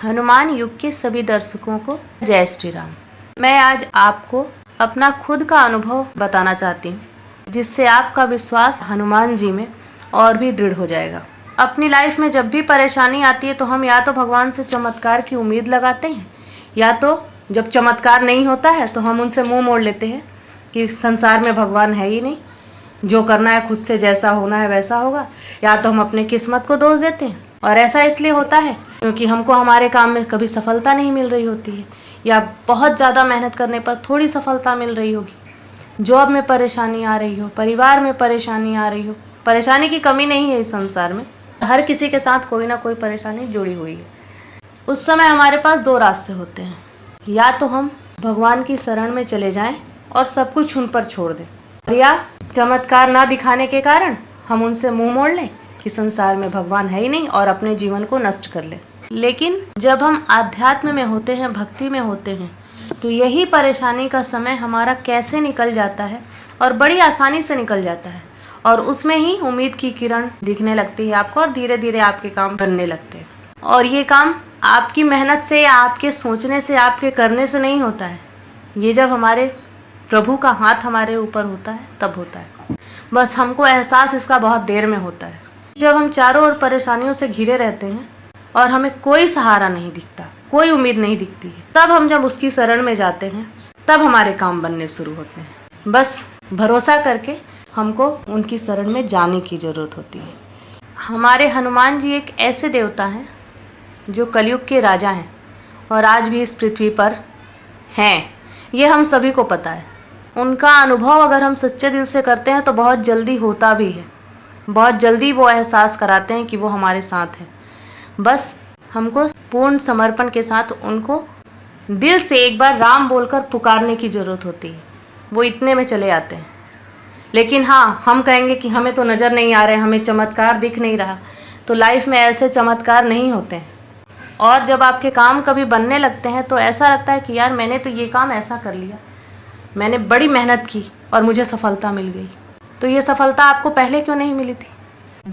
हनुमान युग के सभी दर्शकों को जय श्री राम। मैं आज आपको अपना खुद का अनुभव बताना चाहती हूँ, जिससे आपका विश्वास हनुमान जी में और भी दृढ़ हो जाएगा। अपनी लाइफ में जब भी परेशानी आती है तो हम या तो भगवान से चमत्कार की उम्मीद लगाते हैं, या तो जब चमत्कार नहीं होता है तो हम उनसे मुंह मोड़ लेते हैं कि संसार में भगवान है ही नहीं, जो करना है खुद से, जैसा होना है वैसा होगा। या तो हम अपने किस्मत को दोष देते हैं, और ऐसा इसलिए होता है क्योंकि हमको हमारे काम में कभी सफलता नहीं मिल रही होती है, या बहुत ज़्यादा मेहनत करने पर थोड़ी सफलता मिल रही होगी। जॉब में परेशानी आ रही हो, परिवार में परेशानी आ रही हो। परेशानी की कमी नहीं है इस संसार में, हर किसी के साथ कोई ना कोई परेशानी जुड़ी हुई है। उस समय हमारे पास दो रास्ते होते हैं, या तो हम भगवान की शरण में चले जाएं और सब कुछ उन पर छोड़ दें, या चमत्कार ना दिखाने के कारण हम उनसे मुंह मोड़ लें कि संसार में भगवान है ही नहीं और अपने जीवन को नष्ट कर लें। लेकिन जब हम आध्यात्म में होते हैं, भक्ति में होते हैं, तो यही परेशानी का समय हमारा कैसे निकल जाता है, और बड़ी आसानी से निकल जाता है, और उसमें ही उम्मीद की किरण दिखने लगती है आपको, और धीरे धीरे आपके काम बनने लगते हैं। और ये काम आपकी मेहनत से या आपके सोचने से, आपके करने से नहीं होता है। ये जब हमारे प्रभु का हाथ हमारे ऊपर होता है तब होता है। बस हमको एहसास इसका बहुत देर में होता है। जब हम चारों ओर परेशानियों से घिरे रहते हैं और हमें कोई सहारा नहीं दिखता, कोई उम्मीद नहीं दिखती है, तब हम जब उसकी शरण में जाते हैं तब हमारे काम बनने शुरू होते हैं। बस भरोसा करके हमको उनकी शरण में जाने की ज़रूरत होती है। हमारे हनुमान जी एक ऐसे देवता हैं जो कलयुग के राजा हैं और आज भी इस पृथ्वी पर हैं। ये हम सभी को पता है। उनका अनुभव अगर हम सच्चे दिल से करते हैं तो बहुत जल्दी होता भी है। बहुत जल्दी वो एहसास कराते हैं कि वो हमारे साथ है। बस हमको पूर्ण समर्पण के साथ उनको दिल से एक बार राम बोलकर पुकारने की ज़रूरत होती है। वो इतने में चले आते हैं। लेकिन हाँ, हम कहेंगे कि हमें तो नज़र नहीं आ रहे, हमें चमत्कार दिख नहीं रहा, तो लाइफ में ऐसे चमत्कार नहीं होते हैं। और जब आपके काम कभी बनने लगते हैं तो ऐसा लगता है कि यार मैंने तो ये काम ऐसा कर लिया, मैंने बड़ी मेहनत की और मुझे सफलता मिल गई, तो ये सफलता आपको पहले क्यों नहीं मिली थी?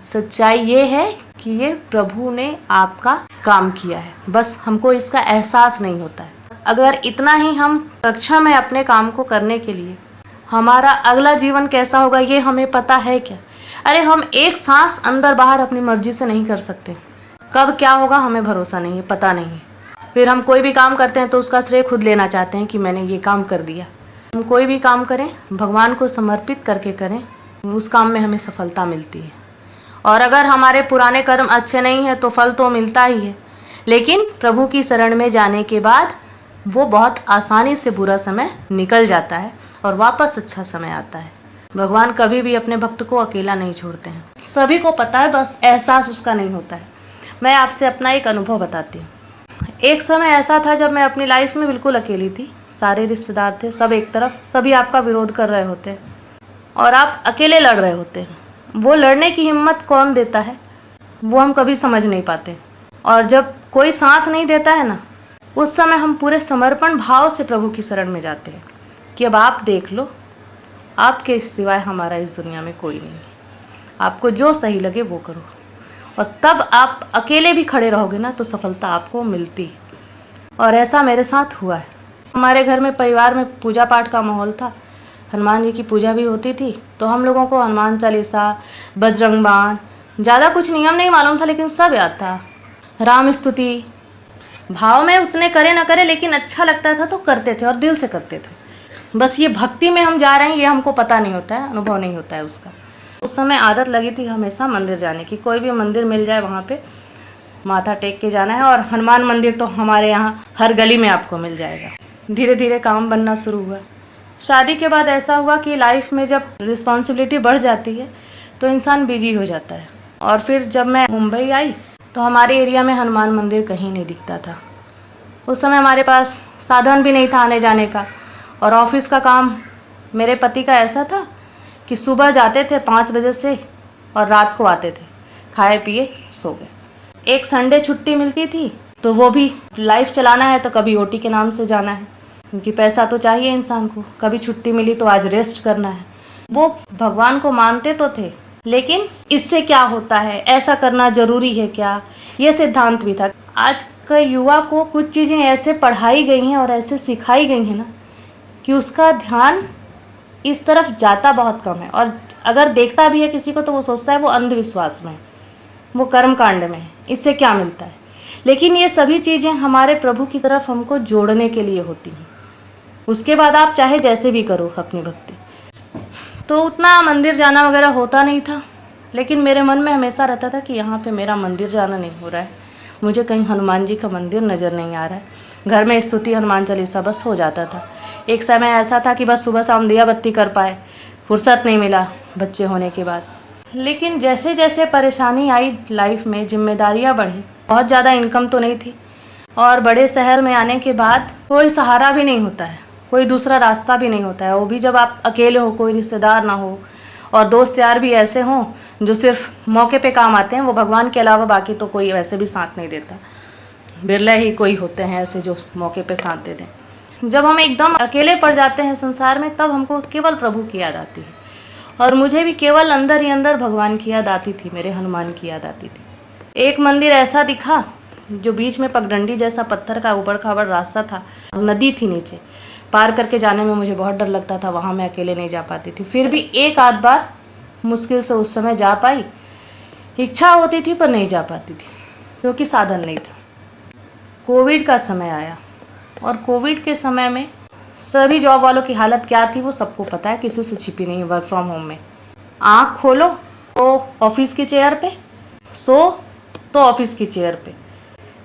सच्चाई ये है कि ये प्रभु ने आपका काम किया है, बस हमको इसका एहसास नहीं होता है। अगर इतना ही हम सक्षम है अपने काम को करने के लिए, हमारा अगला जीवन कैसा होगा ये हमें पता है क्या? अरे हम एक सांस अंदर बाहर अपनी मर्जी से नहीं कर सकते। कब क्या होगा हमें भरोसा नहीं है, पता नहीं है। फिर हम कोई भी काम करते हैं तो उसका श्रेय खुद लेना चाहते हैं कि मैंने ये काम कर दिया। हम कोई भी काम करें भगवान को समर्पित करके करें, उस काम में हमें सफलता मिलती है। और अगर हमारे पुराने कर्म अच्छे नहीं हैं तो फल तो मिलता ही है, लेकिन प्रभु की शरण में जाने के बाद वो बहुत आसानी से बुरा समय निकल जाता है और वापस अच्छा समय आता है। भगवान कभी भी अपने भक्त को अकेला नहीं छोड़ते हैं, सभी को पता है, बस एहसास उसका नहीं होता है। मैं आपसे अपना एक अनुभव बताती हूँ। एक समय ऐसा था जब मैं अपनी लाइफ में बिल्कुल अकेली थी। सारे रिश्तेदार थे, सब एक तरफ, सभी आपका विरोध कर रहे होते हैं और आप अकेले लड़ रहे होते हैं। वो लड़ने की हिम्मत कौन देता है वो हम कभी समझ नहीं पाते। और जब कोई साथ नहीं देता है ना, उस समय हम पूरे समर्पण भाव से प्रभु की शरण में जाते हैं कि अब आप देख लो, आपके सिवाय हमारा इस दुनिया में कोई नहीं, आपको जो सही लगे वो करो। और तब आप अकेले भी खड़े रहोगे ना तो सफलता आपको मिलती है। और ऐसा मेरे साथ हुआ है। हमारे घर में, परिवार में पूजा पाठ का माहौल था, हनुमान जी की पूजा भी होती थी, तो हम लोगों को हनुमान चालीसा, बजरंग बाण, ज़्यादा कुछ नियम नहीं मालूम था लेकिन सब याद था। राम स्तुति, भाव में उतने करे ना करे लेकिन अच्छा लगता था तो करते थे और दिल से करते थे। बस ये भक्ति में हम जा रहे हैं ये हमको पता नहीं होता है, अनुभव नहीं होता है उसका। उस समय आदत लगी थी हमेशा मंदिर जाने की, कोई भी मंदिर मिल जाए वहाँ पे माथा टेक के जाना है। और हनुमान मंदिर तो हमारे यहाँ हर गली में आपको मिल जाएगा। धीरे धीरे काम बनना शुरू हुआ। शादी के बाद ऐसा हुआ कि लाइफ में जब रिस्पॉन्सिबिलिटी बढ़ जाती है तो इंसान बिजी हो जाता है। और फिर जब मैं मुंबई आई तो हमारे एरिया में हनुमान मंदिर कहीं नहीं दिखता था। उस समय हमारे पास साधन भी नहीं था आने जाने का, और ऑफिस का काम मेरे पति का ऐसा था कि सुबह जाते थे 5 बजे से और रात को आते थे, खाए पिए सो गए। एक संडे छुट्टी मिलती थी तो वो भी लाइफ चलाना है तो कभी ओटी के नाम से जाना है, क्योंकि पैसा तो चाहिए इंसान को। कभी छुट्टी मिली तो आज रेस्ट करना है। वो भगवान को मानते तो थे, लेकिन इससे क्या होता है, ऐसा करना ज़रूरी है क्या, ये सिद्धांत भी था। आज के युवा को कुछ चीज़ें ऐसे पढ़ाई गई हैं और ऐसे सिखाई गई हैं ना कि उसका ध्यान इस तरफ जाता बहुत कम है, और अगर देखता भी है किसी को तो वो सोचता है वो अंधविश्वास में है, वो कर्म कांड में है, इससे क्या मिलता है। लेकिन ये सभी चीज़ें हमारे प्रभु की तरफ हमको जोड़ने के लिए होती हैं। उसके बाद आप चाहे जैसे भी करो अपनी भक्ति। तो उतना मंदिर जाना वगैरह होता नहीं था, लेकिन मेरे मन में हमेशा रहता था कि यहाँ पे मेरा मंदिर जाना नहीं हो रहा है, मुझे कहीं हनुमान जी का मंदिर नज़र नहीं आ रहा है। घर में स्तुति हनुमान चालीसा बस हो जाता था। एक समय ऐसा था कि बस सुबह शाम दिया बत्ती कर पाए, फुर्सत नहीं मिला बच्चे होने के बाद। लेकिन जैसे जैसे परेशानी आई लाइफ में, जिम्मेदारियाँ बढ़ी, बहुत ज़्यादा इनकम तो नहीं थी, और बड़े शहर में आने के बाद कोई सहारा भी नहीं होता है, कोई दूसरा रास्ता भी नहीं होता है। वो भी जब आप अकेले हो, कोई रिश्तेदार ना हो, और दोस्त यार भी ऐसे हों जो सिर्फ मौके पे काम आते हैं, वो भगवान के अलावा बाकी तो कोई वैसे भी साथ नहीं देता। बिरला ही कोई होते हैं ऐसे जो मौके पे साथ दे दें। जब हम एकदम अकेले पड़ जाते हैं संसार में, तब हमको केवल प्रभु की याद आती है। और मुझे भी केवल अंदर ही अंदर भगवान की याद आती थी, मेरे हनुमान की याद आती थी। एक मंदिर ऐसा दिखा जो बीच में पगडंडी जैसा पत्थर का उबड़ खाबड़ रास्ता था, नदी थी नीचे, पार करके जाने में मुझे बहुत डर लगता था, वहाँ मैं अकेले नहीं जा पाती थी। फिर भी एक आध बार मुश्किल से उस समय जा पाई, इच्छा होती थी पर नहीं जा पाती थी क्योंकि साधन नहीं था। कोविड का समय आया, और कोविड के समय में सभी जॉब वालों की हालत क्या थी वो सबको पता है, किसी से छिपी नहीं है। वर्क फ्रॉम होम में आँख खोलो तो ऑफिस की चेयर पे, सो तो ऑफिस की चेयर पे,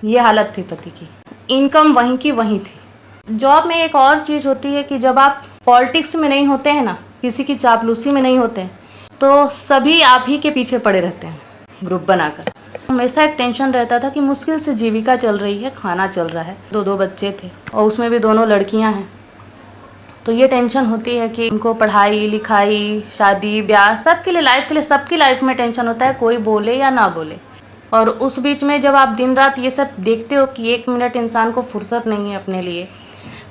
ये हालत थी पति की। इनकम वहीं की वहीं थी। जॉब में एक और चीज़ होती है कि जब आप पॉलिटिक्स में नहीं होते हैं ना, किसी की चापलूसी में नहीं होते हैं, तो सभी आप ही के पीछे पड़े रहते हैं ग्रुप बनाकर। हमेशा एक टेंशन रहता था कि मुश्किल से जीविका चल रही है, खाना चल रहा है। दो बच्चे थे और उसमें भी दोनों लड़कियां हैं, तो ये टेंशन होती है कि उनको पढ़ाई लिखाई, शादी ब्याह, सबके लिए, लाइफ के लिए, सबकी लाइफ में टेंशन होता है, कोई बोले या ना बोले। और उस बीच में जब आप दिन रात ये सब देखते हो कि एक मिनट इंसान को फुर्सत नहीं है अपने लिए,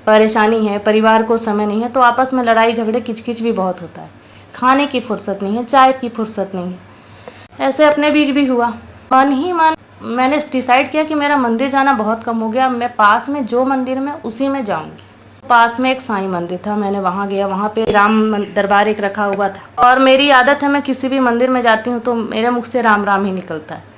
परेशानी है, परिवार को समय नहीं है, तो आपस में लड़ाई झगड़े किचकिच भी बहुत होता है। खाने की फुर्सत नहीं है, चाय की फुर्सत नहीं है। ऐसे अपने बीच भी हुआ। मन ही मन मैंने डिसाइड किया कि मेरा मंदिर जाना बहुत कम हो गया, मैं पास में जो मंदिर में उसी में जाऊंगी। पास में एक साईं मंदिर था, मैंने वहाँ गया। वहाँ पे राम दरबार एक रखा हुआ था, और मेरी आदत है मैं किसी भी मंदिर में जाती हूँ तो मेरे मुख से राम राम ही निकलता है।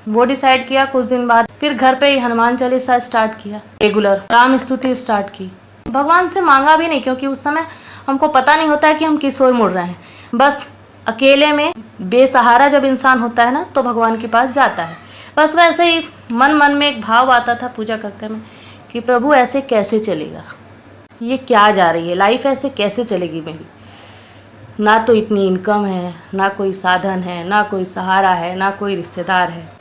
वो डिसाइड किया। कुछ दिन बाद फिर घर पे ही हनुमान चालीसा स्टार्ट किया, रेगुलर राम स्तुति स्टार्ट की। भगवान से मांगा भी नहीं, क्योंकि उस समय हमको पता नहीं होता है कि हम किस ओर मुड़ रहे हैं। बस अकेले में बेसहारा जब इंसान होता है ना, तो भगवान के पास जाता है। बस वैसे ही मन मन में एक भाव आता था पूजा करते में कि प्रभु ऐसे कैसे चलेगा, ये क्या जा रही है लाइफ, ऐसे कैसे चलेगी मेरी। ना तो इतनी इनकम है, ना कोई साधन है, ना कोई सहारा है, ना कोई रिश्तेदार है।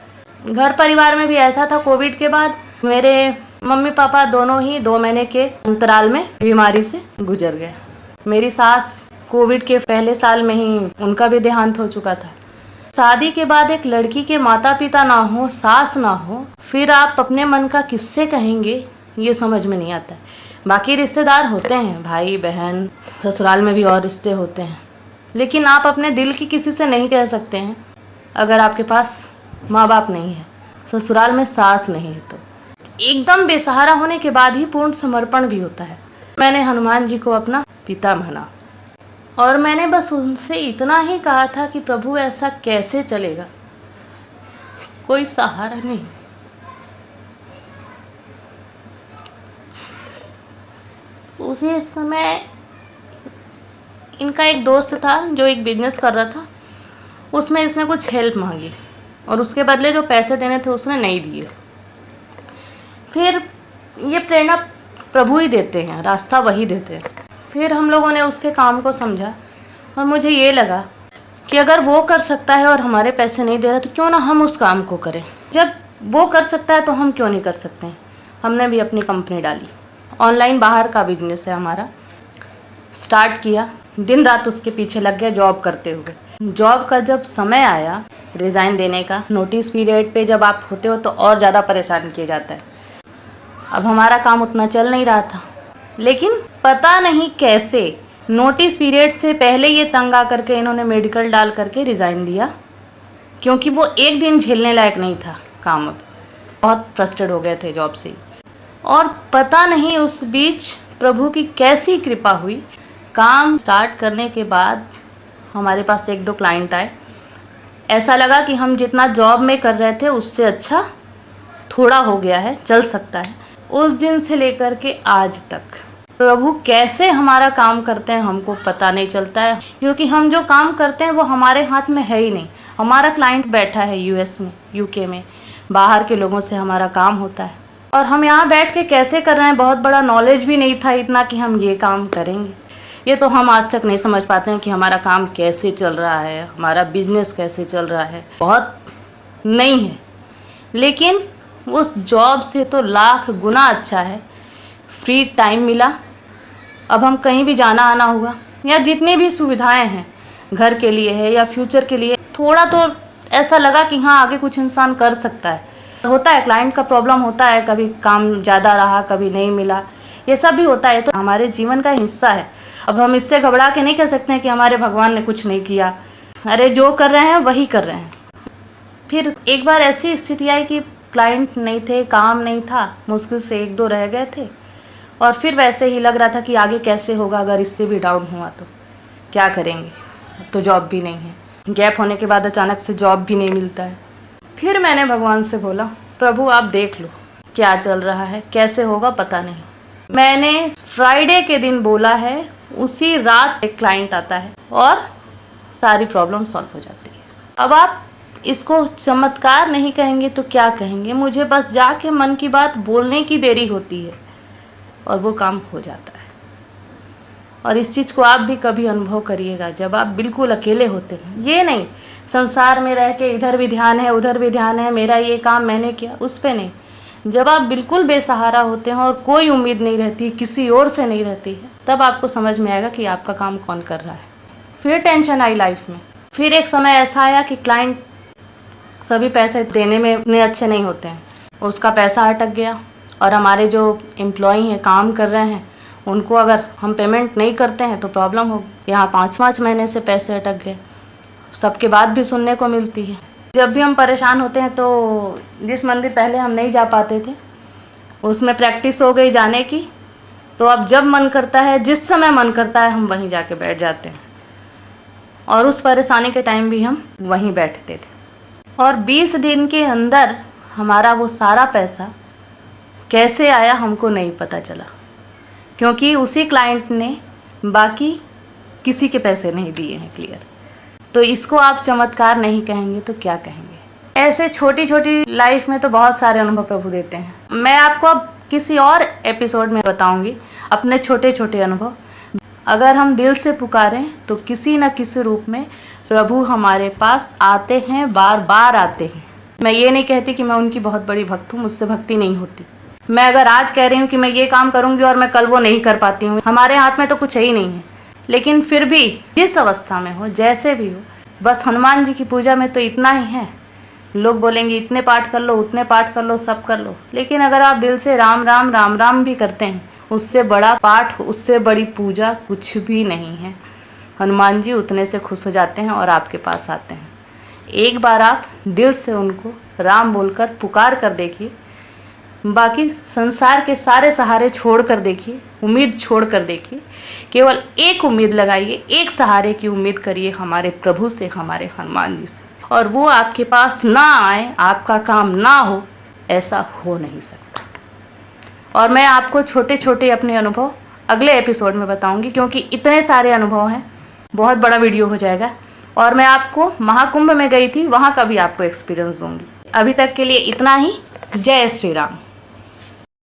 घर परिवार में भी ऐसा था। कोविड के बाद मेरे मम्मी पापा दोनों ही 2 महीने के अंतराल में बीमारी से गुजर गए। मेरी सास कोविड के पहले साल में ही उनका भी देहांत हो चुका था। शादी के बाद एक लड़की के माता पिता ना हो, सास ना हो, फिर आप अपने मन का किससे कहेंगे, ये समझ में नहीं आता है। बाकी रिश्तेदार होते हैं, भाई बहन, ससुराल में भी और रिश्ते होते हैं, लेकिन आप अपने दिल की किसी से नहीं कह सकते हैं अगर आपके पास माँ बाप नहीं है, ससुराल में सास नहीं है। तो एकदम बेसहारा होने के बाद ही पूर्ण समर्पण भी होता है। मैंने हनुमान जी को अपना पिता माना, और मैंने बस उनसे इतना ही कहा था कि प्रभु ऐसा कैसे चलेगा, कोई सहारा नहीं। उसी समय इनका एक दोस्त था जो एक बिजनेस कर रहा था, उसमें इसने कुछ हेल्प मांगी और उसके बदले जो पैसे देने थे उसने नहीं दिए। फिर ये प्रेरणा प्रभु ही देते हैं, रास्ता वही देते हैं। फिर हम लोगों ने उसके काम को समझा, और मुझे ये लगा कि अगर वो कर सकता है और हमारे पैसे नहीं दे रहा, तो क्यों ना हम उस काम को करें। जब वो कर सकता है तो हम क्यों नहीं कर सकते हैं। हमने भी अपनी कंपनी डाली, ऑनलाइन बाहर का बिजनेस है हमारा, स्टार्ट किया। दिन रात उसके पीछे लग गए जॉब करते हुए। जॉब का जब समय आया रिज़ाइन देने का, नोटिस पीरियड पे जब आप होते हो तो और ज़्यादा परेशान किया जाता है। अब हमारा काम उतना चल नहीं रहा था, लेकिन पता नहीं कैसे नोटिस पीरियड से पहले ये तंग आ करके इन्होंने मेडिकल डाल करके रिज़ाइन दिया, क्योंकि वो एक दिन झेलने लायक नहीं था काम अब। बहुत फ्रस्ट्रेट हो गए थे जॉब से। और पता नहीं उस बीच प्रभु की कैसी कृपा हुई, काम स्टार्ट करने के बाद हमारे पास 1-2 क्लाइंट आए। ऐसा लगा कि हम जितना जॉब में कर रहे थे उससे अच्छा थोड़ा हो गया है, चल सकता है। उस दिन से लेकर के आज तक प्रभु कैसे हमारा काम करते हैं हमको पता नहीं चलता है, क्योंकि हम जो काम करते हैं वो हमारे हाथ में है ही नहीं। हमारा क्लाइंट बैठा है यूएस में, यूके में, बाहर के लोगों से हमारा काम होता है और हम यहाँ बैठ के कैसे कर रहे हैं। बहुत बड़ा नॉलेज भी नहीं था इतना कि हम ये काम करेंगे। ये तो हम आज तक नहीं समझ पाते हैं कि हमारा काम कैसे चल रहा है, हमारा बिजनेस कैसे चल रहा है, बहुत नहीं है। लेकिन उस जॉब से तो लाख गुना अच्छा है, फ्री टाइम मिला। अब हम कहीं भी जाना आना हुआ या जितनी भी सुविधाएं हैं घर के लिए है या फ्यूचर के लिए, थोड़ा तो ऐसा लगा कि हाँ आगे कुछ इंसान कर सकता है। होता है, क्लाइंट का प्रॉब्लम होता है, कभी काम ज़्यादा रहा, कभी नहीं मिला, ये सब भी होता है, तो हमारे जीवन का हिस्सा है। अब हम इससे घबरा के नहीं कह सकते हैं कि हमारे भगवान ने कुछ नहीं किया। अरे जो कर रहे हैं वही कर रहे हैं। फिर एक बार ऐसी स्थिति आई कि क्लाइंट नहीं थे, काम नहीं था, मुश्किल से 1-2 रह गए थे और फिर वैसे ही लग रहा था कि आगे कैसे होगा, अगर इससे भी डाउन हुआ तो क्या करेंगे। अब तो जॉब भी नहीं है, गैप होने के बाद अचानक से जॉब भी नहीं मिलता है। फिर मैंने भगवान से बोला, प्रभु आप देख लो क्या चल रहा है, कैसे होगा पता नहीं। मैंने फ्राइडे के दिन बोला है, उसी रात एक क्लाइंट आता है और सारी प्रॉब्लम सॉल्व हो जाती है। अब आप इसको चमत्कार नहीं कहेंगे तो क्या कहेंगे। मुझे बस जाके मन की बात बोलने की देरी होती है और वो काम हो जाता है। और इस चीज़ को आप भी कभी अनुभव करिएगा जब आप बिल्कुल अकेले होते हैं। ये नहीं संसार में रह के इधर भी ध्यान है उधर भी ध्यान है, मेरा ये काम मैंने किया, उस पे नहीं। जब आप बिल्कुल बेसहारा होते हैं और कोई उम्मीद नहीं रहती, किसी और से नहीं रहती है, तब आपको समझ में आएगा कि आपका काम कौन कर रहा है। फिर टेंशन आई लाइफ में। फिर एक समय ऐसा आया कि क्लाइंट सभी पैसे देने में इतने अच्छे नहीं होते हैं, उसका पैसा अटक गया और हमारे जो एम्प्लॉई हैं, काम कर रहे हैं, उनको अगर हम पेमेंट नहीं करते हैं तो प्रॉब्लम हो। यहाँ 5-5 महीने से पैसे अटक गए। सबके बात भी सुनने को मिलती है। जब भी हम परेशान होते हैं तो जिस मंदिर पहले हम नहीं जा पाते थे उसमें प्रैक्टिस हो गई जाने की, तो अब जब मन करता है, जिस समय मन करता है, हम वहीं जाके बैठ जाते हैं। और उस परेशानी के टाइम भी हम वहीं बैठते थे। और 20 दिन के अंदर हमारा वो सारा पैसा कैसे आया हमको नहीं पता चला, क्योंकि उसी क्लाइंट ने बाकी किसी के पैसे नहीं दिए हैं क्लियर। तो इसको आप चमत्कार नहीं कहेंगे तो क्या कहेंगे। ऐसे छोटी छोटी लाइफ में तो बहुत सारे अनुभव प्रभु देते हैं। मैं आपको अब किसी और एपिसोड में बताऊंगी अपने छोटे छोटे अनुभव। अगर हम दिल से पुकारें तो किसी न किसी रूप में प्रभु हमारे पास आते हैं, बार बार आते हैं। मैं ये नहीं कहती कि मैं उनकी बहुत बड़ी भक्त हूँ, मुझसे भक्ति नहीं होती। मैं अगर आज कह रही हूँ कि मैं ये काम करूँगी और मैं कल वो नहीं कर पाती हूँ, हमारे हाथ में तो कुछ ही नहीं है। लेकिन फिर भी जिस अवस्था में हो, जैसे भी हो, बस हनुमान जी की पूजा में तो इतना ही है। लोग बोलेंगे इतने पाठ कर लो, उतने पाठ कर लो, सब कर लो, लेकिन अगर आप दिल से राम राम राम राम भी करते हैं, उससे बड़ा पाठ, उससे बड़ी पूजा कुछ भी नहीं है। हनुमान जी उतने से खुश हो जाते हैं और आपके पास आते हैं। एक बार आप दिल से उनको राम बोलकर पुकार कर देखिए, बाकी संसार के सारे सहारे छोड़ कर देखिए, उम्मीद छोड़ कर देखिए, केवल एक उम्मीद लगाइए, एक सहारे की उम्मीद करिए हमारे प्रभु से, हमारे हनुमान जी से। और वो आपके पास ना आए, आपका काम ना हो, ऐसा हो नहीं सकता। और मैं आपको छोटे छोटे अपने अनुभव अगले एपिसोड में बताऊंगी, क्योंकि इतने सारे अनुभव हैं, बहुत बड़ा वीडियो हो जाएगा। और मैं आपको महाकुंभ में गई थी, वहाँ का भी आपको एक्सपीरियंस दूंगी। अभी तक के लिए इतना ही। जय श्री राम।